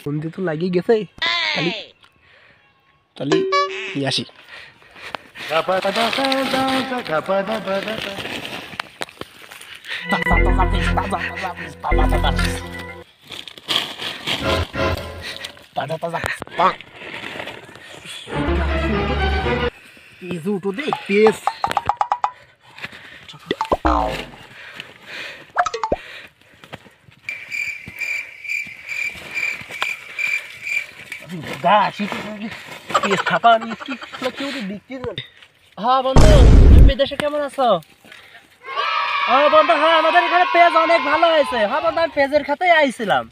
বন্ধু তো লাগিয়ে গেছে তাহলে তাহলে নিয়ে আসি পেজ উঠো দে পেজ হ্যাঁ বন্ধু তুমি বিদেশে কেমন আছো? হ্যাঁ বন্ধু, হ্যাঁ আমাদের এখানে পেজ অনেক ভালো হয়েছে। হ্যাঁ বন্ধু, আমি পেজের খাতেই আইছিলাম।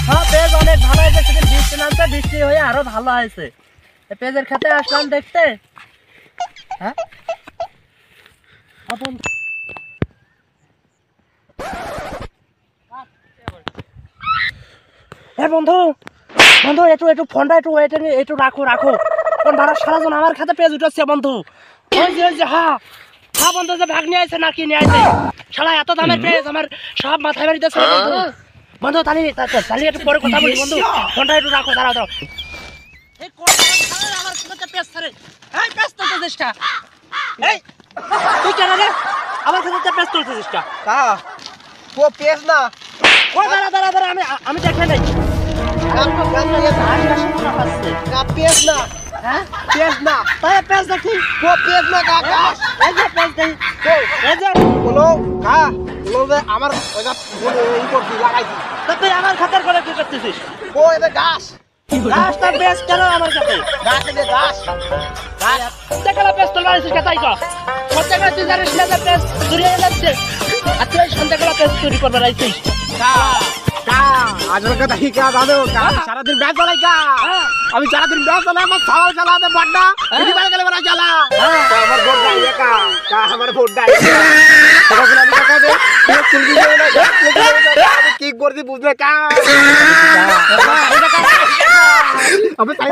হ্যাঁ পেজ অনেক ভালো হয়েছে, সেদিন বৃষ্টি নামছে, বৃষ্টি হয়ে আরো ভালো হয়েছে। পেজের খাতে আসলাম দেখতে। হ্যাঁ বন্ধু, বন্ধু বন্ধু একটু একটু ফোনটা একটু একটু রাখো রাখো। কোন ভাড়া সারাজন আমার খাতে পেজ উঠাচ্ছে বন্ধু। ওই যে হ্যাঁ হ্যাঁ বন্ধু, যে ভাগ নিয়ে আসে না কি নিয়ে আসে শালা, এত দামের পেজ আমার সব মাথায় বাড়িতেছে বন্ধু। বন্ধু তাহলে একটু পরে কথা বলি বন্ধু, ফোনটা একটু রাখো, দাঁড়াও দাঁড়াও। এই কোন আমার খাতে পেজ ছাড়ে, এই পেজ তুলতে চেষ্টা, এই তুই কেন রে আমার খাতে পেজ তুলতে চেষ্টা? ও পেজ না ওই দাঁড়া দাঁড়া দাঁড়া, আমি দেখে নাই। পেজ না হ্যাঁ পেজ না তাই পেজ দেখি, ও পেজ না কাকা এই যে পেজ দেখি, এই যে বলো কা বলো যে আমার ওইটা এই করছি লাগাইছি তা তুই আমার খাতার করে কি করতেছিস? ও এটা গাছ গাছটা পেজ কেন আমার কাছে? গাছ এটা গাছ সন্ধ্যাকালে পেজ তোলা হয়েছিস তাই কর। সন্ধ্যাকালে তুই জানিস না যে পেজ চুরি হয়ে যাচ্ছে, আর তুই সন্ধ্যাকালে পেজ চুরি করবার আইছিস? আজকের কথা কি কা দাদু সারাদিন ব্যাগ চালাই কা আমি সারাদিন ব্যাগ চালাই আমার সওয়াল চালাতে বাড্ডা এদি বাড়ি গেলে বড় চালা আমার ভোট দাই একা কা আমার ভোট দাই তখন আমি টাকা দে তুই চুলবি না আমি কি করছি বুঝলে কা আমি তাই